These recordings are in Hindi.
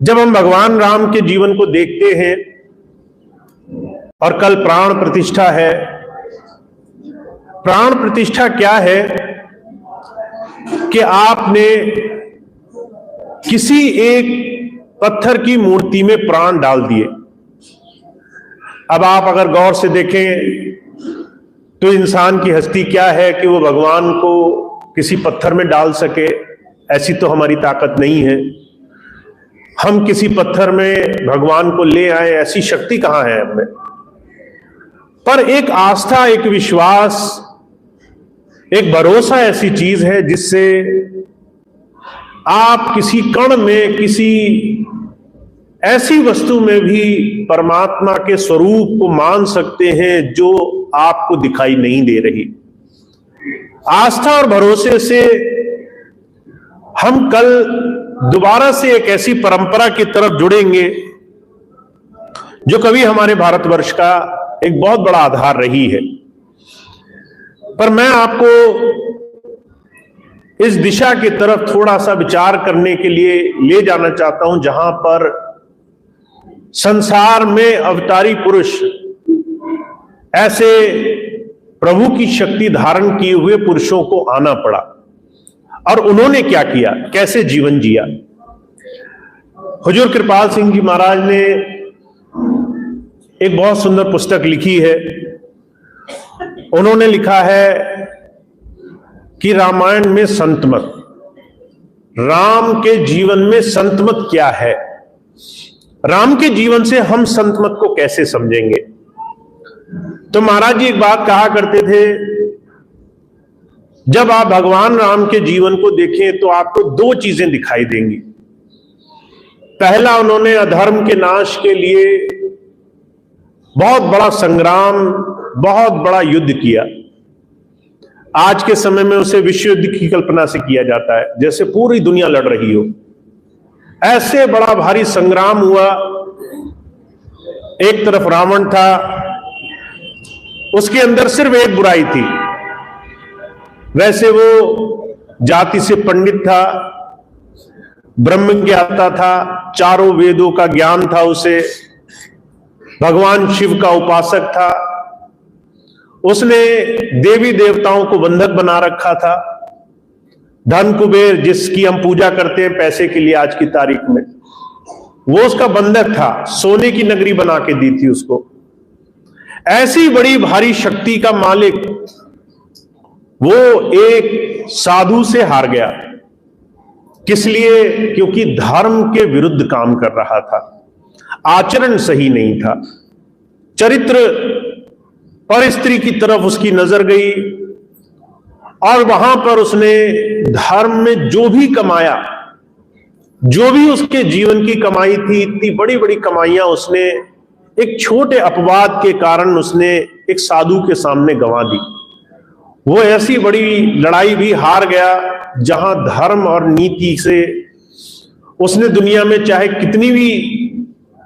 जब हम भगवान राम के जीवन को देखते हैं और कल प्राण प्रतिष्ठा है। प्राण प्रतिष्ठा क्या है कि आपने किसी एक पत्थर की मूर्ति में प्राण डाल दिए। अब आप अगर गौर से देखें तो इंसान की हस्ती क्या है कि वो भगवान को किसी पत्थर में डाल सके, ऐसी तो हमारी ताकत नहीं है। हम किसी पत्थर में भगवान को ले आए, ऐसी शक्ति कहां है हमें। पर एक आस्था, एक विश्वास, एक भरोसा ऐसी चीज है जिससे आप किसी कण में, किसी ऐसी वस्तु में भी परमात्मा के स्वरूप को मान सकते हैं जो आपको दिखाई नहीं दे रही। आस्था और भरोसे से हम कल दोबारा से एक ऐसी परंपरा की तरफ जुड़ेंगे जो कभी हमारे भारतवर्ष का एक बहुत बड़ा आधार रही है। पर मैं आपको इस दिशा की तरफ थोड़ा सा विचार करने के लिए ले जाना चाहता हूं जहां पर संसार में अवतारी पुरुष, ऐसे प्रभु की शक्ति धारण किए हुए पुरुषों को आना पड़ा और उन्होंने क्या किया, कैसे जीवन जिया। हुजूर कृपाल सिंह जी महाराज ने एक बहुत सुंदर पुस्तक लिखी है। उन्होंने लिखा है कि रामायण में संतमत, राम के जीवन में संतमत क्या है, राम के जीवन से हम संतमत को कैसे समझेंगे। तो महाराज जी एक बात कहा करते थे, जब आप भगवान राम के जीवन को देखें तो आपको दो चीजें दिखाई देंगी। पहला, उन्होंने अधर्म के नाश के लिए बहुत बड़ा संग्राम, बहुत बड़ा युद्ध किया। आज के समय में उसे विश्व युद्ध की कल्पना से किया जाता है, जैसे पूरी दुनिया लड़ रही हो। ऐसे बड़ा भारी संग्राम हुआ। एक तरफ रावण था, उसके अंदर सिर्फ एक बुराई थी। वैसे वो जाति से पंडित था, ब्रह्म ज्ञाता था, चारों वेदों का ज्ञान था उसे, भगवान शिव का उपासक था। उसने देवी देवताओं को बंधक बना रखा था। धन कुबेर, जिसकी हम पूजा करते हैं पैसे के लिए आज की तारीख में, वो उसका बंधक था। सोने की नगरी बना के दी थी उसको। ऐसी बड़ी भारी शक्ति का मालिक वो एक साधु से हार गया। किस लिए? क्योंकि धर्म के विरुद्ध काम कर रहा था, आचरण सही नहीं था। चरित्र और स्त्री की तरफ उसकी नजर गई और वहां पर उसने धर्म में जो भी कमाया, जो भी उसके जीवन की कमाई थी, इतनी बड़ी बड़ी कमाइयां उसने एक छोटे अपवाद के कारण उसने एक साधु के सामने गंवा दी। वो ऐसी बड़ी लड़ाई भी हार गया जहां धर्म और नीति से उसने दुनिया में चाहे कितनी भी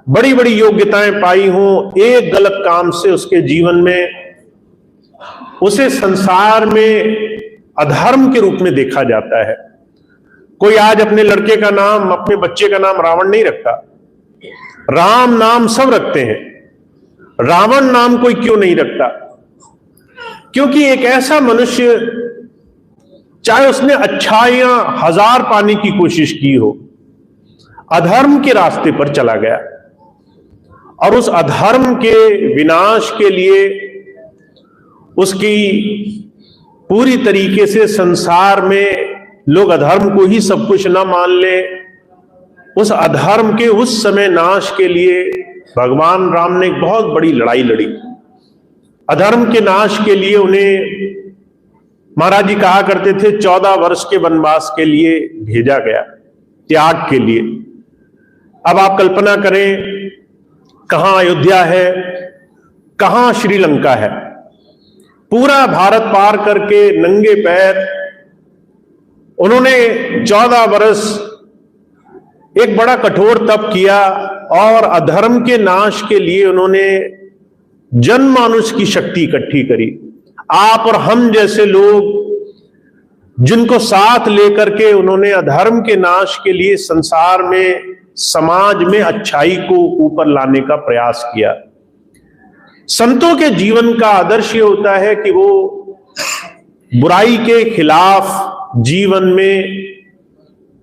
बड़ी बड़ी योग्यताएं पाई हों, एक गलत काम से उसके जीवन में उसे संसार में अधर्म के रूप में देखा जाता है। कोई आज अपने लड़के का नाम, अपने बच्चे का नाम रावण नहीं रखता। राम नाम सब रखते हैं, रावण नाम कोई क्यों नहीं रखता? क्योंकि एक ऐसा मनुष्य, चाहे उसने अच्छाइयां हजार पाने की कोशिश की हो, अधर्म के रास्ते पर चला गया और उस अधर्म के विनाश के लिए उसकी पूरी तरीके से संसार में लोग अधर्म को ही सब कुछ ना मान ले, उस अधर्म के उस समय नाश के लिए भगवान राम ने एक बहुत बड़ी लड़ाई लड़ी। अधर्म के नाश के लिए उन्हें महाराज जी कहा करते थे 14 वर्ष के वनवास के लिए भेजा गया, त्याग के लिए। अब आप कल्पना करें, कहां अयोध्या है, कहां श्रीलंका है। पूरा भारत पार करके नंगे पैर उन्होंने 14 वर्ष एक बड़ा कठोर तप किया और अधर्म के नाश के लिए उन्होंने जनमानुष की शक्ति इकट्ठी करी। आप और हम जैसे लोग जिनको साथ लेकर के उन्होंने अधर्म के नाश के लिए संसार में समाज में अच्छाई को ऊपर लाने का प्रयास किया। संतों के जीवन का आदर्श ये होता है कि वो बुराई के खिलाफ जीवन में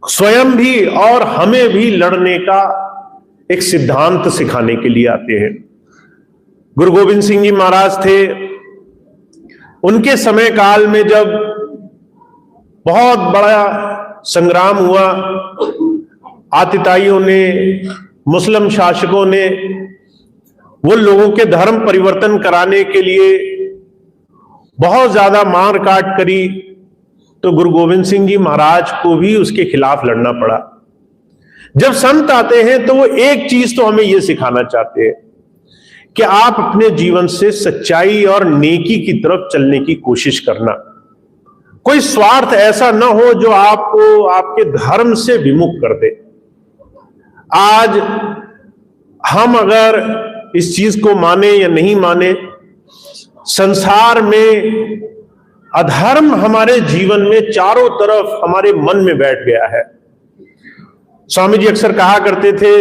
स्वयं भी और हमें भी लड़ने का एक सिद्धांत सिखाने के लिए आते हैं। गुरु गोविंद सिंह जी महाराज थे, उनके समय काल में जब बहुत बड़ा संग्राम हुआ, आतिताइयों ने, मुस्लिम शासकों ने वो लोगों के धर्म परिवर्तन कराने के लिए बहुत ज्यादा मार काट करी, तो गुरु गोविंद सिंह जी महाराज को भी उसके खिलाफ लड़ना पड़ा। जब संत आते हैं तो वो एक चीज तो हमें ये सिखाना चाहते हैं कि आप अपने जीवन से सच्चाई और नेकी की तरफ चलने की कोशिश करना। कोई स्वार्थ ऐसा ना हो जो आपको आपके धर्म से विमुख कर दे। आज हम अगर इस चीज को माने या नहीं माने, संसार में अधर्म हमारे जीवन में चारों तरफ हमारे मन में बैठ गया है। स्वामी जी अक्सर कहा करते थे,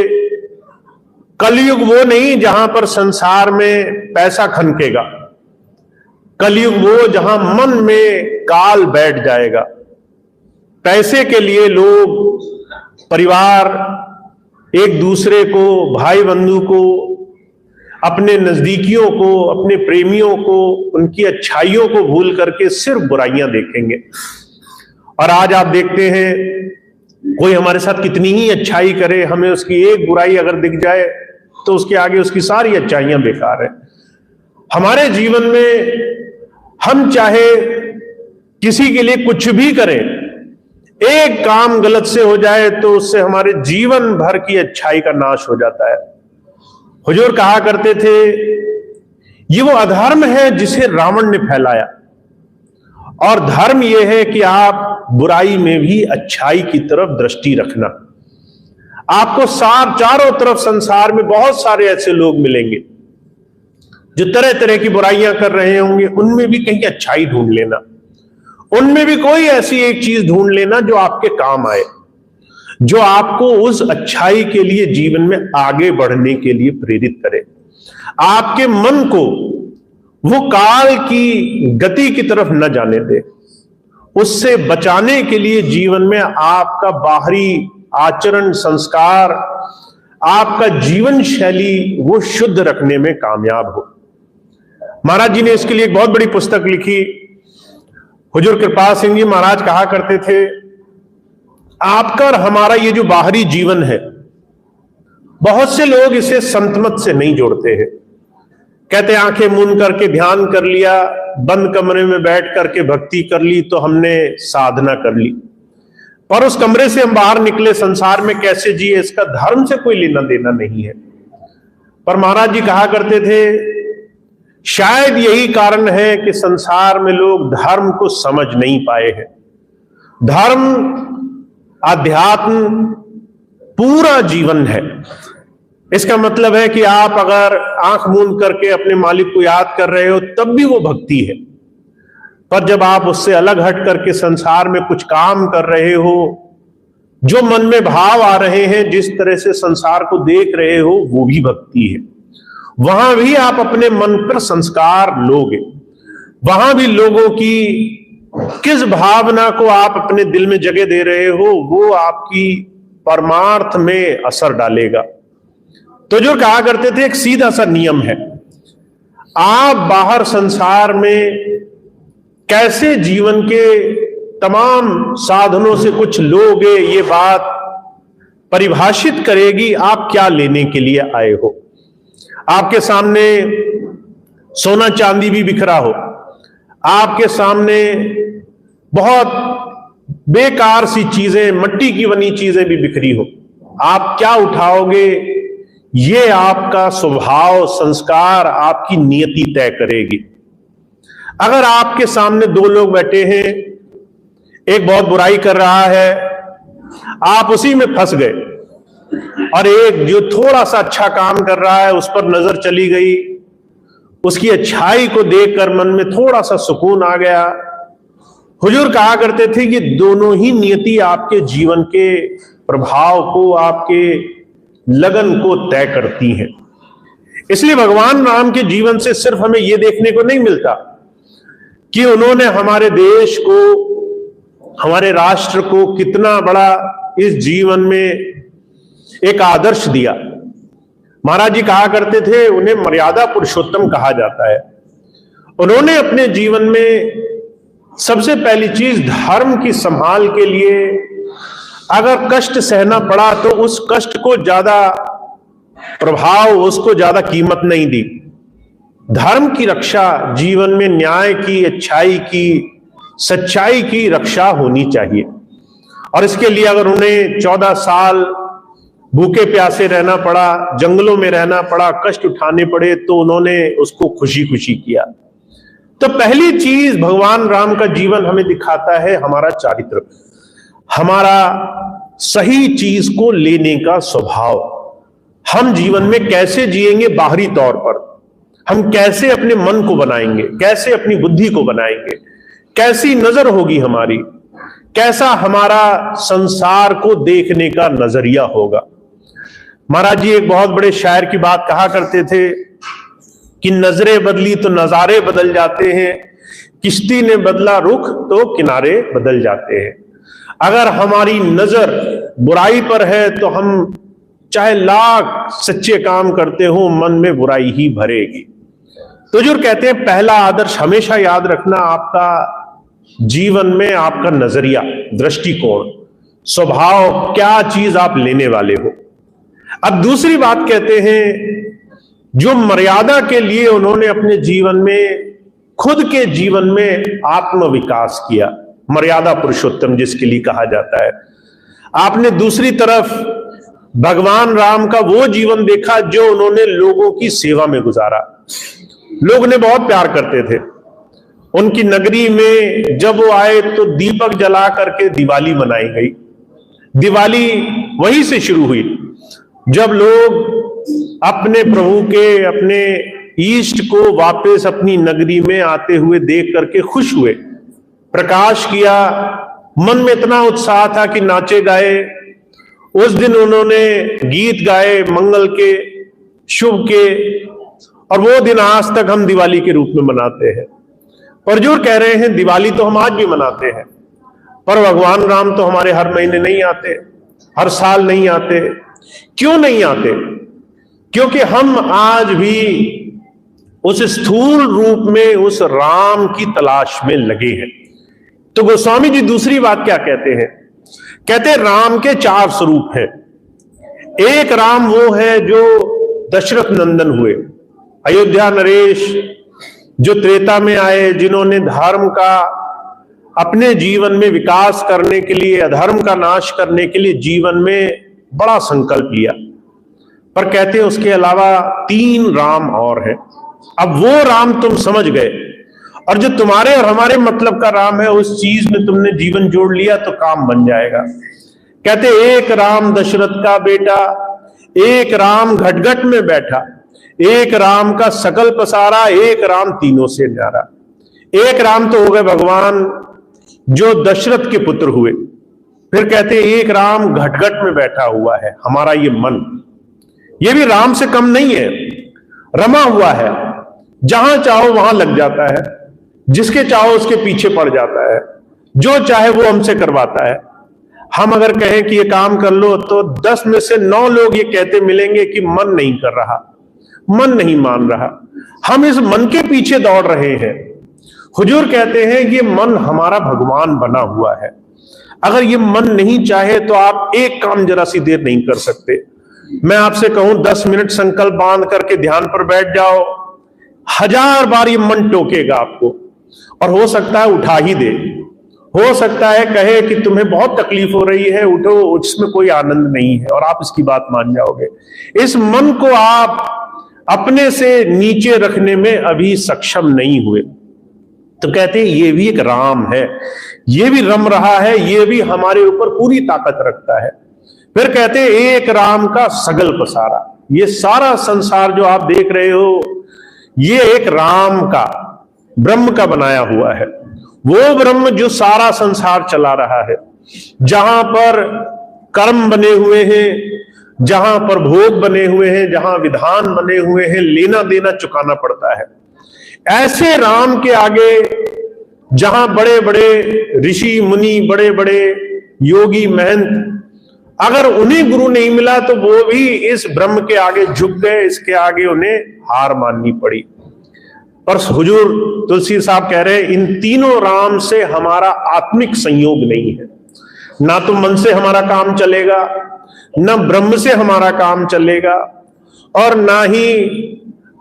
कलयुग वो नहीं जहां पर संसार में पैसा खनकेगा, कलयुग वो जहां मन में काल बैठ जाएगा। पैसे के लिए लोग, परिवार, एक दूसरे को, भाई बंधु को, अपने नजदीकियों को, अपने प्रेमियों को, उनकी अच्छाइयों को भूल करके सिर्फ बुराइयां देखेंगे। और आज आप देखते हैं कोई हमारे साथ कितनी ही अच्छाई करे, हमें उसकी एक बुराई अगर दिख जाए तो उसके आगे उसकी सारी अच्छाइयां बेकार है। हमारे जीवन में हम चाहे किसी के लिए कुछ भी करें, एक काम गलत से हो जाए तो उससे हमारे जीवन भर की अच्छाई का नाश हो जाता है। हुजूर कहा करते थे, ये वो अधर्म है जिसे रावण ने फैलाया, और धर्म यह है कि आप बुराई में भी अच्छाई की तरफ दृष्टि रखना। आपको चारों तरफ संसार में बहुत सारे ऐसे लोग मिलेंगे जो तरह तरह की बुराइयां कर रहे होंगे, उनमें भी कहीं अच्छाई ढूंढ लेना, उनमें भी कोई ऐसी एक चीज ढूंढ लेना जो आपके काम आए, जो आपको उस अच्छाई के लिए जीवन में आगे बढ़ने के लिए प्रेरित करे, आपके मन को वो काल की गति की तरफ न जाने दे। उससे बचाने के लिए जीवन में आपका बाहरी आचरण, संस्कार, आपका जीवन शैली वो शुद्ध रखने में कामयाब हो। महाराज जी ने इसके लिए एक बहुत बड़ी पुस्तक लिखी। हुजूर कृपाल सिंह जी महाराज कहा करते थे, आपका और हमारा ये जो बाहरी जीवन है, बहुत से लोग इसे संतमत से नहीं जोड़ते हैं। कहते आंखें मूंद करके ध्यान कर लिया, बंद कमरे में बैठ करके भक्ति कर ली तो हमने साधना कर ली, पर उस कमरे से हम बाहर निकले, संसार में कैसे जिए इसका धर्म से कोई लेना देना नहीं है। पर महाराज जी कहा करते थे, शायद यही कारण है कि संसार में लोग धर्म को समझ नहीं पाए हैं। धर्म, अध्यात्म पूरा जीवन है। इसका मतलब है कि आप अगर आंख मूंद करके अपने मालिक को याद कर रहे हो तब भी वो भक्ति है, पर जब आप उससे अलग हट करके संसार में कुछ काम कर रहे हो, जो मन में भाव आ रहे हैं, जिस तरह से संसार को देख रहे हो, वो भी भक्ति है। वहां भी आप अपने मन पर संस्कार लोगे, वहां भी लोगों की किस भावना को आप अपने दिल में जगह दे रहे हो वो आपकी परमार्थ में असर डालेगा। तो जो कहा करते थे, एक सीधा सा नियम है, आप बाहर संसार में कैसे जीवन के तमाम साधनों से कुछ लोगे, ये बात परिभाषित करेगी आप क्या लेने के लिए आए हो। आपके सामने सोना चांदी भी बिखरा हो, आपके सामने बहुत बेकार सी चीजें, मट्टी की बनी चीजें भी बिखरी हो, आप क्या उठाओगे, ये आपका स्वभाव, संस्कार, आपकी नियति तय करेगी। अगर आपके सामने दो लोग बैठे हैं, एक बहुत बुराई कर रहा है, आप उसी में फंस गए, और एक जो थोड़ा सा अच्छा काम कर रहा है उस पर नजर चली गई, उसकी अच्छाई को देखकर मन में थोड़ा सा सुकून आ गया। हुजूर कहा करते थे कि दोनों ही नियति आपके जीवन के प्रभाव को, आपके लगन को तय करती हैं। इसलिए भगवान राम के जीवन से सिर्फ हमें यह देखने को नहीं मिलता कि उन्होंने हमारे देश को, हमारे राष्ट्र को कितना बड़ा इस जीवन में एक आदर्श दिया। महाराज जी कहा करते थे, उन्हें मर्यादा पुरुषोत्तम कहा जाता है। उन्होंने अपने जीवन में सबसे पहली चीज धर्म की संभाल के लिए अगर कष्ट सहना पड़ा तो उस कष्ट को ज्यादा प्रभाव, उसको ज्यादा कीमत नहीं दी। धर्म की रक्षा, जीवन में न्याय की, अच्छाई की, सच्चाई की रक्षा होनी चाहिए। और इसके लिए अगर उन्हें 14 साल भूखे प्यासे रहना पड़ा, जंगलों में रहना पड़ा, कष्ट उठाने पड़े, तो उन्होंने उसको खुशी खुशी किया। तो पहली चीज भगवान राम का जीवन हमें दिखाता है हमारा चारित्र, हमारा सही चीज को लेने का स्वभाव। हम जीवन में कैसे जिएंगे बाहरी तौर पर, हम कैसे अपने मन को बनाएंगे, कैसे अपनी बुद्धि को बनाएंगे, कैसी नजर होगी हमारी, कैसा हमारा संसार को देखने का नजरिया होगा। महाराज जी एक बहुत बड़े शायर की बात कहा करते थे कि नजरें बदली तो नजारे बदल जाते हैं, किश्ती ने बदला रुख तो किनारे बदल जाते हैं। अगर हमारी नजर बुराई पर है तो हम चाहे लाख सच्चे काम करते हो, मन में बुराई ही भरेगी। तो जो कहते हैं पहला आदर्श हमेशा याद रखना, आपका जीवन में आपका नजरिया, दृष्टिकोण, स्वभाव, क्या चीज आप लेने वाले हो। अब दूसरी बात कहते हैं, जो मर्यादा के लिए उन्होंने अपने जीवन में, खुद के जीवन में आत्म विकास किया, मर्यादा पुरुषोत्तम जिसके लिए कहा जाता है। आपने दूसरी तरफ भगवान राम का वो जीवन देखा जो उन्होंने लोगों की सेवा में गुजारा। लोग उन्हें बहुत प्यार करते थे। उनकी नगरी में जब वो आए तो दीपक जला करके दिवाली मनाई गई। दिवाली वहीं से शुरू हुई जब लोग अपने प्रभु के, अपने ईष्ट को वापस अपनी नगरी में आते हुए देख करके खुश हुए, प्रकाश किया, मन में इतना उत्साह था कि नाचे गाए। उस दिन उन्होंने गीत गाए मंगल के, शुभ के, और वो दिन आज तक हम दिवाली के रूप में मनाते हैं। पर जो कह रहे हैं दिवाली तो हम आज भी मनाते हैं, पर भगवान राम तो हमारे हर महीने नहीं आते, हर साल नहीं आते। क्यों नहीं आते? क्योंकि हम आज भी उस स्थूल रूप में उस राम की तलाश में लगे हैं। तो गोस्वामी जी दूसरी बात क्या कहते हैं? कहते हैं राम के 4 स्वरूप हैं। एक राम वो है जो दशरथ नंदन हुए, अयोध्या नरेश, जो त्रेता में आए, जिन्होंने धर्म का अपने जीवन में विकास करने के लिए, अधर्म का नाश करने के लिए जीवन में बड़ा संकल्प लिया। पर कहते हैं उसके अलावा 3 राम और हैं। अब वो राम तुम समझ गए, और जो तुम्हारे और हमारे मतलब का राम है, उस चीज में तुमने जीवन जोड़ लिया तो काम बन जाएगा। कहते एक राम दशरथ का बेटा, एक राम घटघट में बैठा, एक राम का सकल पसारा, एक राम तीनों से न्यारा। एक राम तो हो गए भगवान जो दशरथ के पुत्र हुए। फिर कहते एक राम घटघट में बैठा हुआ है, हमारा ये मन, ये भी राम से कम नहीं है, रमा हुआ है, जहां चाहो वहां लग जाता है, जिसके चाहो उसके पीछे पड़ जाता है, जो चाहे वो हमसे करवाता है। हम अगर कहें कि ये काम कर लो तो 10 में से 9 लोग ये कहते मिलेंगे कि मन नहीं कर रहा, मन नहीं मान रहा, हम इस मन के पीछे दौड़ रहे हैं। हुजूर कहते हैं ये मन हमारा भगवान बना हुआ है। अगर ये मन नहीं चाहे तो आप एक काम जरा सी देर नहीं कर सकते। मैं आपसे कहूं 10 मिनट संकल्प बांध करके ध्यान पर बैठ जाओ, 1000 बार ये मन टोकेगा आपको, और हो सकता है उठा ही दे, हो सकता है कहे कि तुम्हें बहुत तकलीफ हो रही है, उठो, उसमें कोई आनंद नहीं है, और आप इसकी बात मान जाओगे। इस मन को आप अपने से नीचे रखने में अभी सक्षम नहीं हुए। तो कहते हैं ये भी एक राम है, ये भी रम रहा है, ये भी हमारे ऊपर पूरी ताकत रखता है। फिर कहते हैं एक राम का सगल पसारा, ये सारा संसार जो आप देख रहे हो ये एक राम का, ब्रह्म का बनाया हुआ है। वो ब्रह्म जो सारा संसार चला रहा है, जहां पर कर्म बने हुए हैं, जहां पर भोग बने हुए हैं, जहां विधान बने हुए हैं, लेना देना चुकाना पड़ता है। ऐसे राम के आगे जहां बड़े बड़े ऋषि मुनि, बड़े बड़े योगी महंत, अगर उन्हें गुरु नहीं मिला तो वो भी इस ब्रह्म के आगे झुक गए, इसके आगे उन्हें हार माननी पड़ी। पर हुजूर तुलसी साहब कह रहे हैं इन तीनों राम से हमारा आत्मिक संयोग नहीं है। ना तो मन से हमारा काम चलेगा, ना ब्रह्म से हमारा काम चलेगा, और ना ही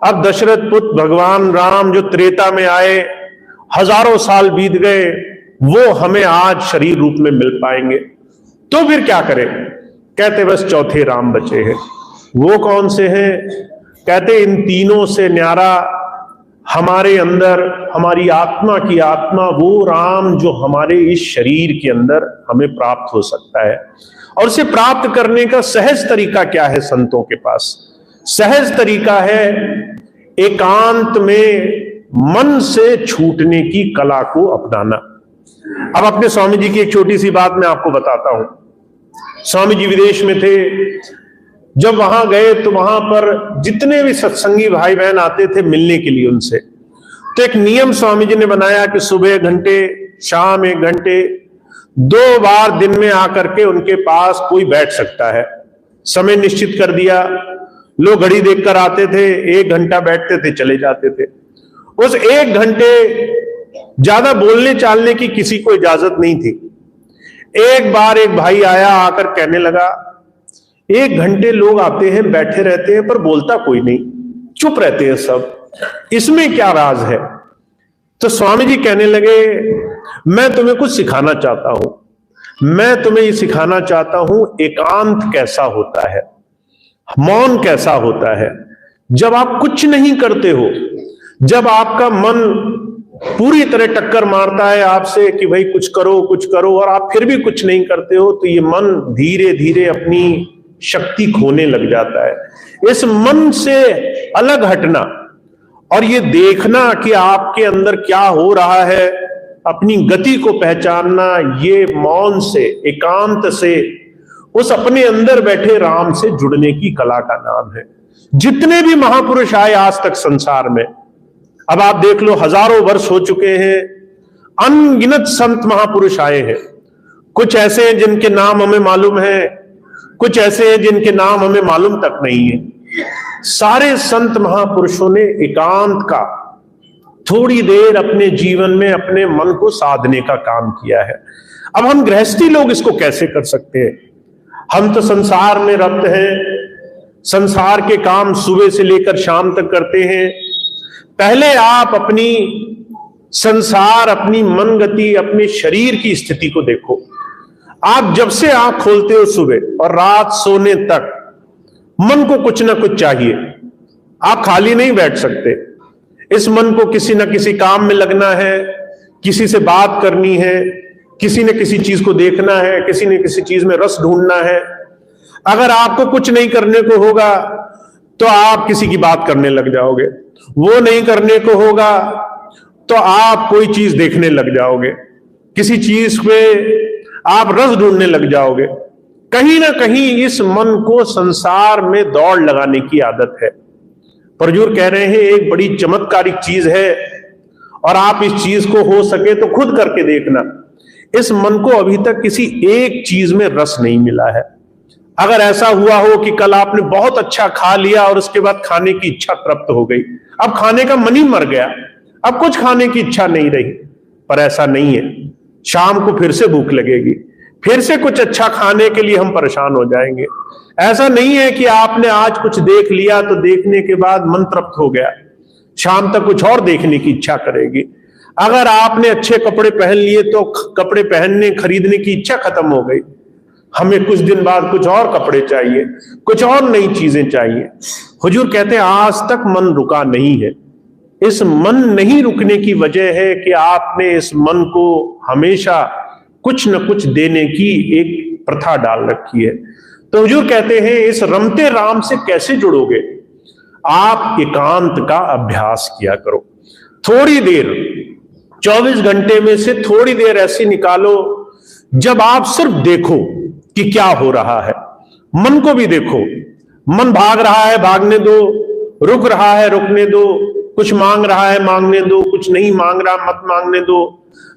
अब दशरथ पुत्र भगवान राम जो त्रेता में आए, हजारों साल बीत गए, वो हमें आज शरीर रूप में मिल पाएंगे। तो फिर क्या करें? कहते बस चौथे राम बचे हैं। वो कौन से हैं? कहते इन तीनों से न्यारा हमारे अंदर, हमारी आत्मा की आत्मा, वो राम जो हमारे इस शरीर के अंदर हमें प्राप्त हो सकता है। और उसे प्राप्त करने का सहज तरीका क्या है संतों के पास? सहज तरीका है एकांत में मन से छूटने की कला को अपनाना। अब अपने स्वामी जी की एक छोटी सी बात मैं आपको बताता हूं। स्वामी जी विदेश में थे, जब वहां गए तो वहां पर जितने भी सत्संगी भाई बहन आते थे मिलने के लिए उनसे, तो एक नियम स्वामी जी ने बनाया कि सुबह 1 घंटे, शाम 1 घंटे, 2 बार दिन में आकर के उनके पास कोई बैठ सकता है। समय निश्चित कर दिया, लोग घड़ी देखकर आते थे, 1 घंटा बैठते थे, चले जाते थे। उस 1 घंटे ज्यादा बोलने चालने की किसी को इजाजत नहीं थी। एक बार एक भाई आया, आकर कहने लगा 1 घंटे लोग आते हैं, बैठे रहते हैं, पर बोलता कोई नहीं, चुप रहते हैं सब, इसमें क्या राज है? तो स्वामी जी कहने लगे मैं तुम्हें कुछ सिखाना चाहता हूं, मैं तुम्हें ये सिखाना चाहता हूं एकांत कैसा होता है, मौन कैसा होता है। जब आप कुछ नहीं करते हो, जब आपका मन पूरी तरह टक्कर मारता है आपसे कि भाई कुछ करो कुछ करो, और आप फिर भी कुछ नहीं करते हो, तो ये मन धीरे धीरे अपनी शक्ति खोने लग जाता है। इस मन से अलग हटना और ये देखना कि आपके अंदर क्या हो रहा है, अपनी गति को पहचानना, ये मौन से, एकांत से, उस अपने अंदर बैठे राम से जुड़ने की कला का नाम है। जितने भी महापुरुष आए आज तक संसार में, अब आप देख लो हजारों वर्ष हो चुके हैं, अनगिनत संत महापुरुष आए हैं। कुछ ऐसे हैं जिनके नाम हमें मालूम है, कुछ ऐसे हैं जिनके नाम हमें मालूम तक नहीं है। सारे संत महापुरुषों ने एकांत का थोड़ी देर अपने जीवन में अपने मन को साधने का काम किया है। अब हम गृहस्थी लोग इसको कैसे कर सकते हैं? हम तो संसार में रत हैं, संसार के काम सुबह से लेकर शाम तक करते हैं। पहले आप अपनी संसार, अपनी मन गति, अपने शरीर की स्थिति को देखो। आप जब से आंख खोलते हो सुबह और रात सोने तक, मन को कुछ ना कुछ चाहिए। आप खाली नहीं बैठ सकते। इस मन को किसी न किसी काम में लगना है, किसी से बात करनी है, किसी न किसी चीज को देखना है, किसी न किसी चीज में रस ढूंढना है। अगर आपको कुछ नहीं करने को होगा तो आप किसी की बात करने लग जाओगे, वो नहीं करने को होगा तो आप कोई चीज देखने लग जाओगे, किसी चीज पे आप रस ढूंढने लग जाओगे। कहीं ना कहीं इस मन को संसार में दौड़ लगाने की आदत है। पर हुजूर कह रहे हैं एक बड़ी चमत्कारिक चीज है, और आप इस चीज को हो सके तो खुद करके देखना। इस मन को अभी तक किसी एक चीज में रस नहीं मिला है। अगर ऐसा हुआ हो कि कल आपने बहुत अच्छा खा लिया और उसके बाद खाने की इच्छा तृप्त हो गई, अब खाने का मन ही मर गया, अब कुछ खाने की इच्छा नहीं रही, पर ऐसा नहीं है। शाम को फिर से भूख लगेगी, फिर से कुछ अच्छा खाने के लिए हम परेशान हो जाएंगे। ऐसा नहीं है कि आपने आज कुछ देख लिया तो देखने के बाद मन तृप्त हो गया, शाम तक कुछ और देखने की इच्छा करेगी। अगर आपने अच्छे कपड़े पहन लिए तो कपड़े पहनने, खरीदने की इच्छा खत्म हो गई, हमें कुछ दिन बाद कुछ और कपड़े चाहिए, कुछ और नई चीजें चाहिए। हुजूर कहते हैं आज तक मन रुका नहीं है। इस मन नहीं रुकने की वजह है कि आपने इस मन को हमेशा कुछ न कुछ देने की एक प्रथा डाल रखी है। तो हुजूर कहते हैं इस रमते राम से कैसे जुड़ोगे? आप एकांत का अभ्यास किया करो। थोड़ी देर, 24 घंटे में से थोड़ी देर ऐसी निकालो जब आप सिर्फ देखो कि क्या हो रहा है। मन को भी देखो, मन भाग रहा है, भागने दो, रुक रहा है, रुकने दो, कुछ मांग रहा है, मांगने दो, कुछ नहीं मांग रहा, मत मांगने दो।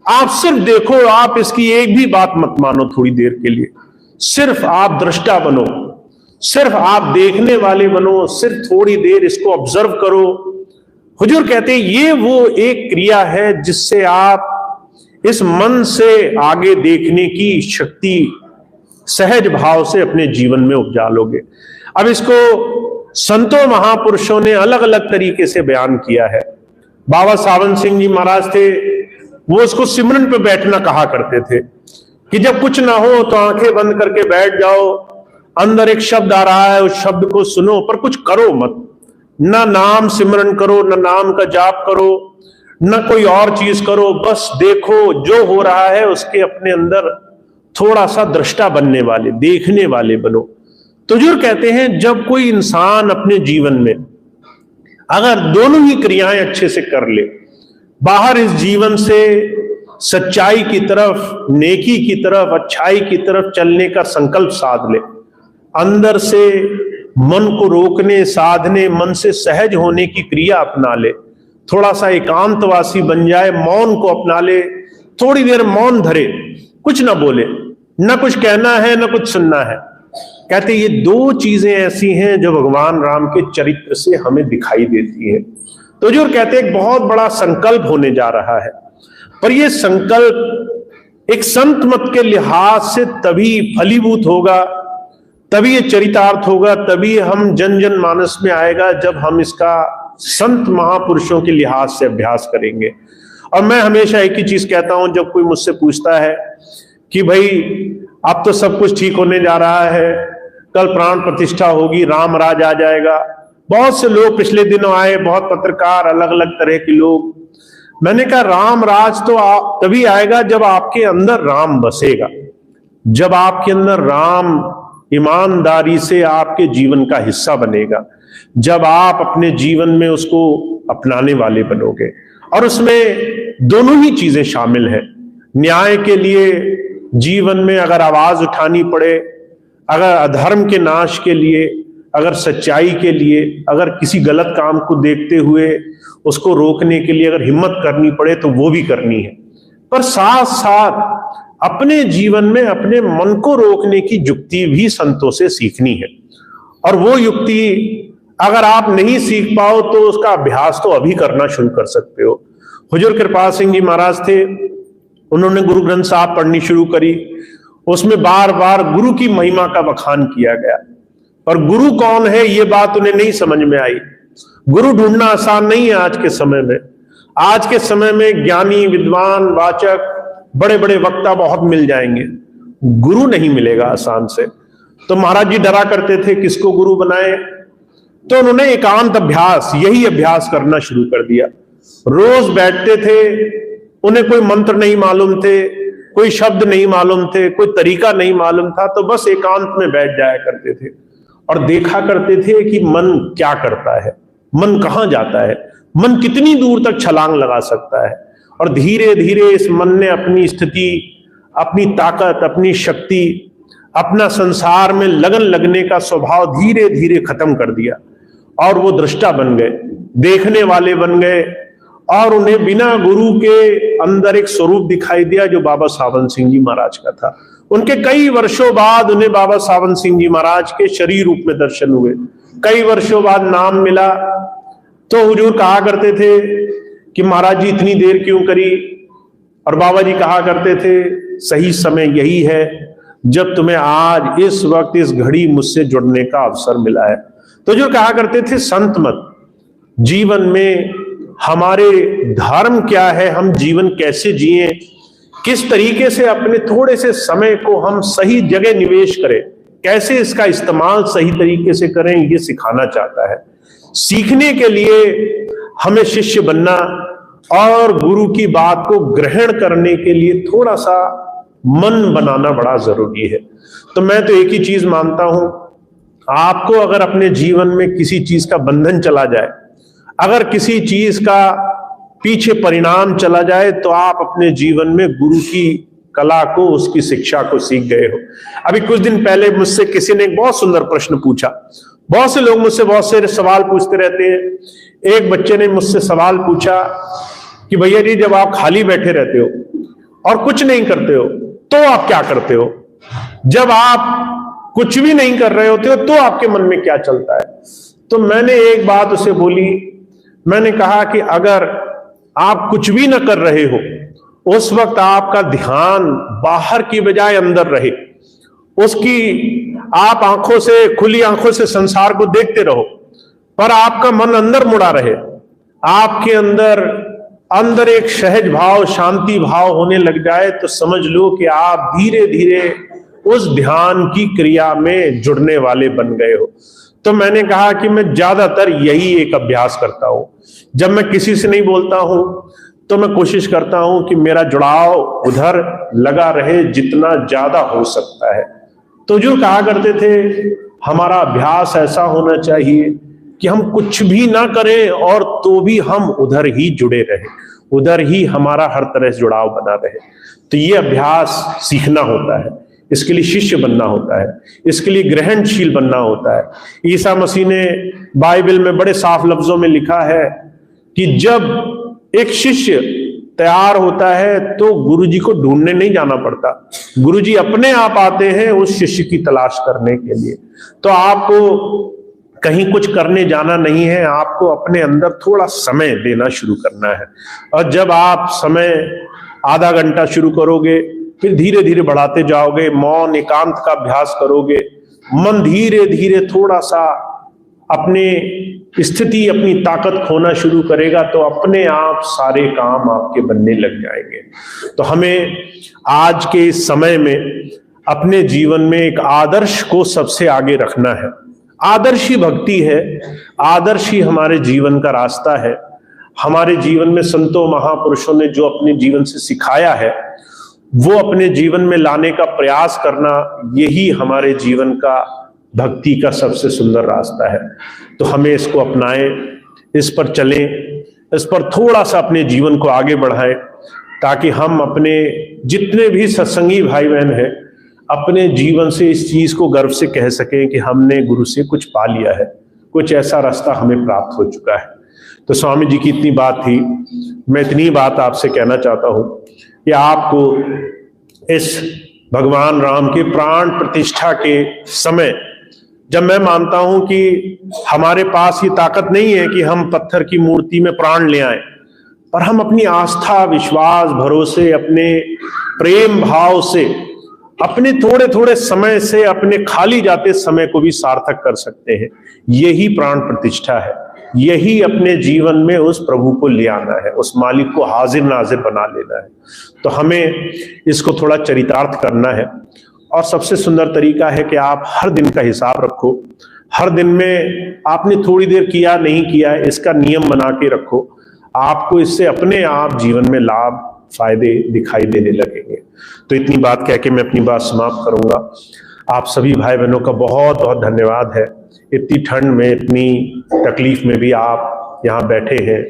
आप सिर्फ देखो, आप इसकी एक भी बात मत मानो थोड़ी देर के लिए, सिर्फ आप दृष्टा बनो, सिर्फ आप देखने वाले बनो, सिर्फ थोड़ी देर इसको ऑब्जर्व करो। हुजूर कहते हैं ये वो एक क्रिया है जिससे आप इस मन से आगे देखने की शक्ति सहज भाव से अपने जीवन में उपजा लोगे। अब इसको संतों महापुरुषों ने अलग अलग तरीके से बयान किया है। बाबा सावन सिंह जी महाराज थे, वो उसको सिमरन पे बैठना कहा करते थे कि जब कुछ ना हो तो आंखें बंद करके बैठ जाओ, अंदर एक शब्द आ रहा है, उस शब्द को सुनो, पर कुछ करो मत, ना नाम सिमरन करो, ना नाम का जाप करो, न कोई और चीज करो, बस देखो जो हो रहा है उसके अपने अंदर थोड़ा सा दृष्टा बनने वाले, देखने वाले बनो। तो हुजूर कहते हैं जब कोई इंसान अपने जीवन में अगर दोनों ही क्रियाएं अच्छे से कर ले, बाहर इस जीवन से सच्चाई की तरफ, नेकी की तरफ, अच्छाई की तरफ चलने का संकल्प साध ले, अंदर से मन को रोकने, साधने, मन से सहज होने की क्रिया अपना ले, थोड़ा सा एकांतवासी बन जाए, मौन को अपना ले, थोड़ी देर मौन धरे, कुछ ना बोले, ना कुछ कहना है ना कुछ सुनना है। कहते ये दो चीजें ऐसी हैं जो भगवान राम के चरित्र से हमें दिखाई देती है। तो जो कहते हैं एक बहुत बड़ा संकल्प होने जा रहा है, पर यह संकल्प एक संत मत के लिहाज से तभी फलीभूत होगा, तभी ये चरितार्थ होगा, तभी हम जन जन मानस में आएगा जब हम इसका संत महापुरुषों के लिहाज से अभ्यास करेंगे। और मैं हमेशा एक ही चीज कहता हूं, जब कोई मुझसे पूछता है कि भाई अब तो सब कुछ ठीक होने जा रहा है, कल प्राण प्रतिष्ठा होगी, राम राज आ जाएगा, बहुत से लोग पिछले दिनों आए, बहुत पत्रकार, अलग अलग तरह के लोग। मैंने कहा राम राज तो तभी आएगा जब आपके अंदर राम बसेगा, जब आपके अंदर राम ईमानदारी से आपके जीवन का हिस्सा बनेगा, जब आप अपने जीवन में उसको अपनाने वाले बनोगे। और उसमें दोनों ही चीजें शामिल हैं। न्याय के लिए जीवन में अगर आवाज उठानी पड़े, अगर अधर्म के नाश के लिए, अगर सच्चाई के लिए, अगर किसी गलत काम को देखते हुए उसको रोकने के लिए अगर हिम्मत करनी पड़े तो वो भी करनी है। पर साथ साथ अपने जीवन में अपने मन को रोकने की युक्ति भी संतों से सीखनी है। और वो युक्ति अगर आप नहीं सीख पाओ तो उसका अभ्यास तो अभी करना शुरू कर सकते हो। हुजूर कृपाल सिंह जी महाराज थे, उन्होंने गुरु ग्रंथ साहब पढ़नी शुरू करी, उसमें बार बार गुरु की महिमा का बखान किया गया, पर गुरु कौन है ये बात उन्हें नहीं समझ में आई। गुरु ढूंढना आसान नहीं है आज के समय में। आज के समय में ज्ञानी, विद्वान, वाचक, बड़े बड़े वक्ता बहुत मिल जाएंगे, गुरु नहीं मिलेगा आसान से। तो महाराज जी डरा करते थे किसको गुरु बनाए, तो उन्होंने एकांत अभ्यास, यही अभ्यास करना शुरू कर दिया। रोज बैठते थे, उन्हें कोई मंत्र नहीं मालूम थे, कोई शब्द नहीं मालूम थे, कोई तरीका नहीं मालूम था, तो बस एकांत में बैठ जाया करते थे और देखा करते थे कि मन क्या करता है, मन कहां जाता है, मन कितनी दूर तक छलांग लगा सकता है। और धीरे धीरे इस मन ने अपनी स्थिति, अपनी ताकत, अपनी शक्ति, अपना संसार में लगन लगने का स्वभाव धीरे धीरे खत्म कर दिया और वो दृष्टा बन गए, देखने वाले बन गए। और उन्हें बिना गुरु के अंदर एक स्वरूप दिखाई दिया जो बाबा सावन सिंह जी महाराज का था। उनके कई वर्षों बाद उन्हें बाबा सावन सिंह जी महाराज के शरीर रूप में दर्शन हुए, कई वर्षों बाद नाम मिला। तो हुजूर कहा करते थे कि महाराज जी इतनी देर क्यों करी, और बाबा जी कहा करते थे सही समय यही है जब तुम्हें आज इस वक्त इस घड़ी मुझसे जुड़ने का अवसर मिला है। तो जो कहा करते थे संत मत, जीवन में हमारे धर्म क्या है, हम जीवन कैसे जिए, किस तरीके से अपने थोड़े से समय को हम सही जगह निवेश करें, कैसे इसका इस्तेमाल सही तरीके से करें, ये सिखाना चाहता है। सीखने के लिए हमें शिष्य बनना और गुरु की बात को ग्रहण करने के लिए थोड़ा सा मन बनाना बड़ा जरूरी है। तो मैं तो एक ही चीज मानता हूं, आपको अगर अपने जीवन में किसी चीज का बंधन चला जाए, अगर किसी चीज का पीछे परिणाम चला जाए, तो आप अपने जीवन में गुरु की कला को, उसकी शिक्षा को सीख गए हो। अभी कुछ दिन पहले मुझसे किसी ने एक बहुत सुंदर प्रश्न पूछा। बहुत से लोग मुझसे बहुत से सवाल पूछते रहते हैं। एक बच्चे ने मुझसे सवाल पूछा कि भैया जी, जब आप खाली बैठे रहते हो और कुछ नहीं करते हो तो आप क्या करते हो? जब आप कुछ भी नहीं कर रहे होते हो तो आपके मन में क्या चलता है? तो मैंने एक बात उसे बोली। मैंने कहा कि अगर आप कुछ भी न कर रहे हो, उस वक्त आपका ध्यान बाहर की बजाय अंदर रहे, उसकी आप आंखों से, खुली आंखों से संसार को देखते रहो, पर आपका मन अंदर मुड़ा रहे, आपके अंदर एक सहज भाव, शांति भाव होने लग जाए, तो समझ लो कि आप धीरे धीरे उस ध्यान की क्रिया में जुड़ने वाले बन गए हो। तो मैंने कहा कि मैं ज्यादातर यही एक अभ्यास करता हूं। जब मैं किसी से नहीं बोलता हूं तो मैं कोशिश करता हूं कि मेरा जुड़ाव उधर लगा रहे जितना ज्यादा हो सकता है। तो जो कहा करते थे, हमारा अभ्यास ऐसा होना चाहिए कि हम कुछ भी ना करें और तो भी हम उधर ही जुड़े रहे, उधर ही हमारा हर तरह से जुड़ाव बना रहे। तो ये अभ्यास सीखना होता है, इसके लिए शिष्य बनना होता है, इसके लिए ग्रहणशील बनना होता है। ईसा मसीह ने बाइबल में बड़े साफ लफ्जों में लिखा है कि जब एक शिष्य तैयार होता है तो गुरुजी को ढूंढने नहीं जाना पड़ता, गुरुजी अपने आप आते हैं उस शिष्य की तलाश करने के लिए। तो आपको कहीं कुछ करने जाना नहीं है, आपको अपने अंदर थोड़ा समय देना शुरू करना है। और जब आप समय आधा घंटा शुरू करोगे, फिर धीरे धीरे बढ़ाते जाओगे, मौन एकांत का अभ्यास करोगे, मन धीरे धीरे थोड़ा सा अपने स्थिति, अपनी ताकत खोना शुरू करेगा, तो अपने आप सारे काम आपके बनने लग जाएंगे। तो हमें आज के इस समय में अपने जीवन में एक आदर्श को सबसे आगे रखना है। आदर्श ही भक्ति है, आदर्श ही हमारे जीवन का रास्ता है। हमारे जीवन में संतों महापुरुषों ने जो अपने जीवन से सिखाया है, वो अपने जीवन में लाने का प्रयास करना, यही हमारे जीवन का भक्ति का सबसे सुंदर रास्ता है। तो हमें इसको अपनाएं, इस पर चलें, इस पर थोड़ा सा अपने जीवन को आगे बढ़ाएं, ताकि हम अपने जितने भी सत्संगी भाई बहन हैं, अपने जीवन से इस चीज को गर्व से कह सकें कि हमने गुरु से कुछ पा लिया है, कुछ ऐसा रास्ता हमें प्राप्त हो चुका है। तो स्वामी जी की इतनी बात थी, मैं इतनी बात आपसे कहना चाहता हूं कि आपको इस भगवान राम के प्राण प्रतिष्ठा के समय, जब मैं मानता हूं कि हमारे पास ये ताकत नहीं है कि हम पत्थर की मूर्ति में प्राण ले आए, पर हम अपनी आस्था, विश्वास, भरोसे, अपने प्रेम भाव से, अपने थोड़े थोड़े समय से, अपने खाली जाते समय को भी सार्थक कर सकते हैं। यही प्राण प्रतिष्ठा है, यही अपने जीवन में उस प्रभु को ले आना है, उस मालिक को हाजिर नाजिर बना लेना है। तो हमें इसको थोड़ा चरितार्थ करना है। और सबसे सुंदर तरीका है कि आप हर दिन का हिसाब रखो। हर दिन में आपने थोड़ी देर किया, नहीं किया, इसका नियम बना के रखो। आपको इससे अपने आप जीवन में लाभ, फायदे दिखाई देने लगेंगे। तो इतनी बात कह के मैं अपनी बात समाप्त करूंगा। आप सभी भाई बहनों का बहुत बहुत धन्यवाद है। इतनी ठंड में, इतनी तकलीफ में भी आप यहाँ बैठे हैं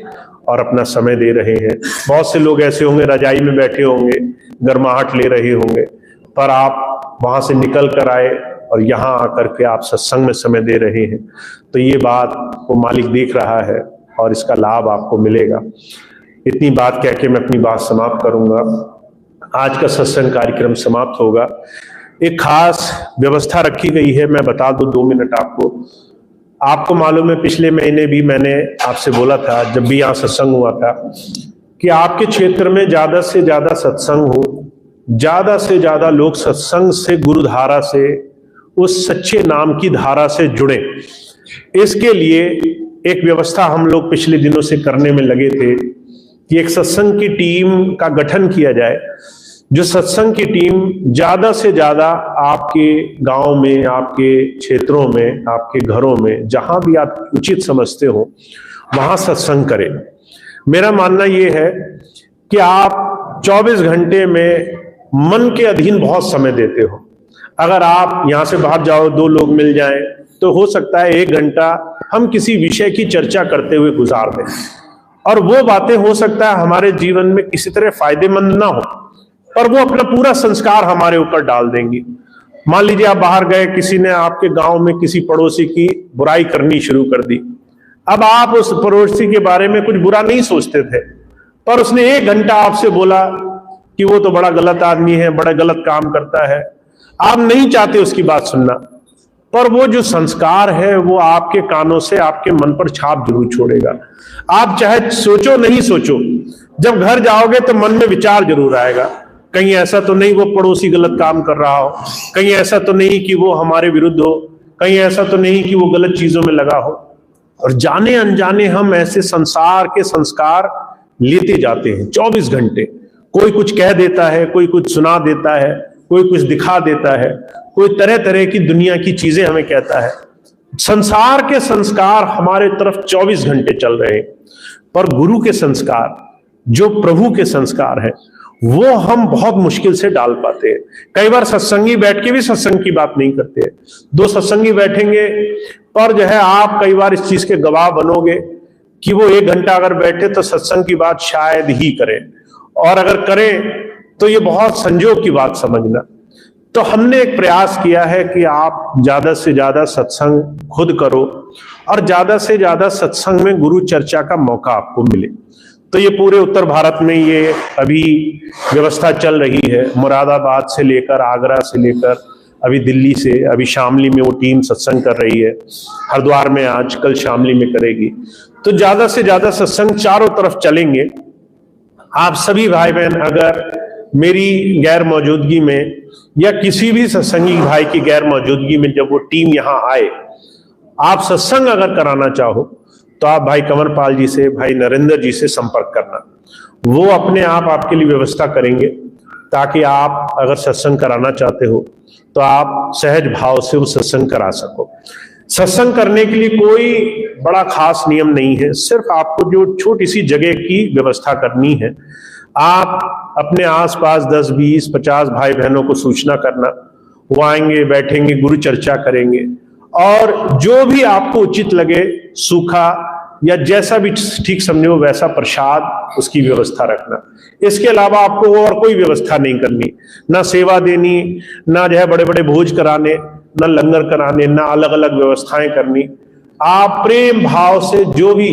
और अपना समय दे रहे हैं। बहुत से लोग ऐसे होंगे रजाई में बैठे होंगे, गर्माहट ले रहे होंगे, पर आप वहां से निकल कर आए और यहाँ आकर के आप सत्संग में समय दे रहे हैं। तो ये बात वो मालिक देख रहा है और इसका लाभ आपको मिलेगा। इतनी बात कह के मैं अपनी बात समाप्त करूंगा। आज का सत्संग कार्यक्रम समाप्त होगा। एक खास व्यवस्था रखी गई है, मैं बता दूं 2 मिनट आपको मालूम है, पिछले महीने भी मैंने आपसे बोला था, जब भी यहाँ सत्संग हुआ था, कि आपके क्षेत्र में ज्यादा से ज्यादा सत्संग हो, ज्यादा से ज्यादा लोग सत्संग से, गुरु धारा से, उस सच्चे नाम की धारा से जुड़े। इसके लिए एक व्यवस्था हम लोग पिछले दिनों से करने में लगे थे कि एक सत्संग की टीम का गठन किया जाए, जो सत्संग की टीम ज्यादा से ज्यादा आपके गांव में, आपके क्षेत्रों में, आपके घरों में, जहां भी आप उचित समझते हो वहां सत्संग करें। मेरा मानना यह है कि आप 24 घंटे में मन के अधीन बहुत समय देते हो। अगर आप यहां से बाहर जाओ, 2 लोग मिल जाएं, तो हो सकता है 1 घंटा हम किसी विषय की चर्चा करते हुए गुजार दें, और वो बातें हो सकता है हमारे जीवन में किसी तरह फायदेमंद ना पर वो अपना पूरा संस्कार हमारे ऊपर डाल देंगी। मान लीजिए आप बाहर गए, किसी ने आपके गांव में किसी पड़ोसी की बुराई करनी शुरू कर दी। अब आप उस पड़ोसी के बारे में कुछ बुरा नहीं सोचते थे, पर उसने 1 घंटा आपसे बोला कि वो तो बड़ा गलत आदमी है, बड़ा गलत काम करता है। आप नहीं चाहते उसकी बात सुनना, पर वो जो संस्कार है वो आपके कानों से आपके मन पर छाप जरूर छोड़ेगा। आप चाहे सोचो नहीं सोचो, जब घर जाओगे तो मन में विचार जरूर आएगा, कहीं ऐसा तो नहीं वो पड़ोसी गलत काम कर रहा हो, कहीं ऐसा तो नहीं कि वो हमारे विरुद्ध हो, कहीं ऐसा तो नहीं कि वो गलत चीजों में लगा हो। और जाने अनजाने हम ऐसे संसार के संस्कार लेते जाते हैं 24 घंटे। कोई कुछ कह देता है, कोई कुछ सुना देता है, कोई कुछ दिखा देता है, कोई तरह तरह की दुनिया की चीजें हमें कहता है। संसार के संस्कार हमारे तरफ 24 घंटे चल रहे हैं, पर गुरु के संस्कार, जो प्रभु के संस्कार है, वो हम बहुत मुश्किल से डाल पाते हैं। कई बार सत्संगी बैठ के भी सत्संग की बात नहीं करते। 2 सत्संगी बैठेंगे, पर जो है आप कई बार इस चीज के गवाह बनोगे कि वो 1 घंटा अगर बैठे तो सत्संग की बात शायद ही करें, और अगर करें तो ये बहुत संजोग की बात समझना। तो हमने एक प्रयास किया है कि आप ज्यादा से ज्यादा सत्संग खुद करो, और ज्यादा से ज्यादा सत्संग में गुरु चर्चा का मौका आपको मिले। तो ये पूरे उत्तर भारत में ये अभी व्यवस्था चल रही है, मुरादाबाद से लेकर, आगरा से लेकर, अभी दिल्ली से, अभी शामली में वो टीम सत्संग कर रही है, हरिद्वार में आज, कल शामली में करेगी। तो ज्यादा से ज्यादा सत्संग चारों तरफ चलेंगे। आप सभी भाई बहन अगर मेरी गैर मौजूदगी में या किसी भी सत्संगी भाई की गैर मौजूदगी में जब वो टीम यहाँ आए, आप सत्संग अगर कराना चाहो तो आप भाई कंवरपाल जी से, भाई नरेंद्र जी से संपर्क करना। वो अपने आप आपके लिए व्यवस्था करेंगे, ताकि आप अगर सत्संग कराना चाहते हो तो आप सहज भाव से वो सत्संग करा सको। सत्संग करने के लिए कोई बड़ा खास नियम नहीं है, सिर्फ आपको जो छोटी सी जगह की व्यवस्था करनी है, आप अपने आसपास 10, 20, 50 भाई बहनों को सूचना करना। वो आएंगे, बैठेंगे, गुरु चर्चा करेंगे, और जो भी आपको उचित लगे, सूखा या जैसा भी ठीक समझो वैसा प्रसाद, उसकी व्यवस्था रखना। इसके अलावा आपको और कोई व्यवस्था नहीं करनी, ना सेवा देनी, ना जो है बड़े बड़े भोज कराने, ना लंगर कराने, ना अलग अलग व्यवस्थाएं करनी। आप प्रेम भाव से जो भी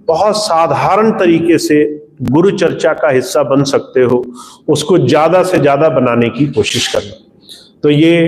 बहुत साधारण तरीके से गुरु चर्चा का हिस्सा बन सकते हो, उसको ज्यादा से ज्यादा बनाने की कोशिश करना। तो ये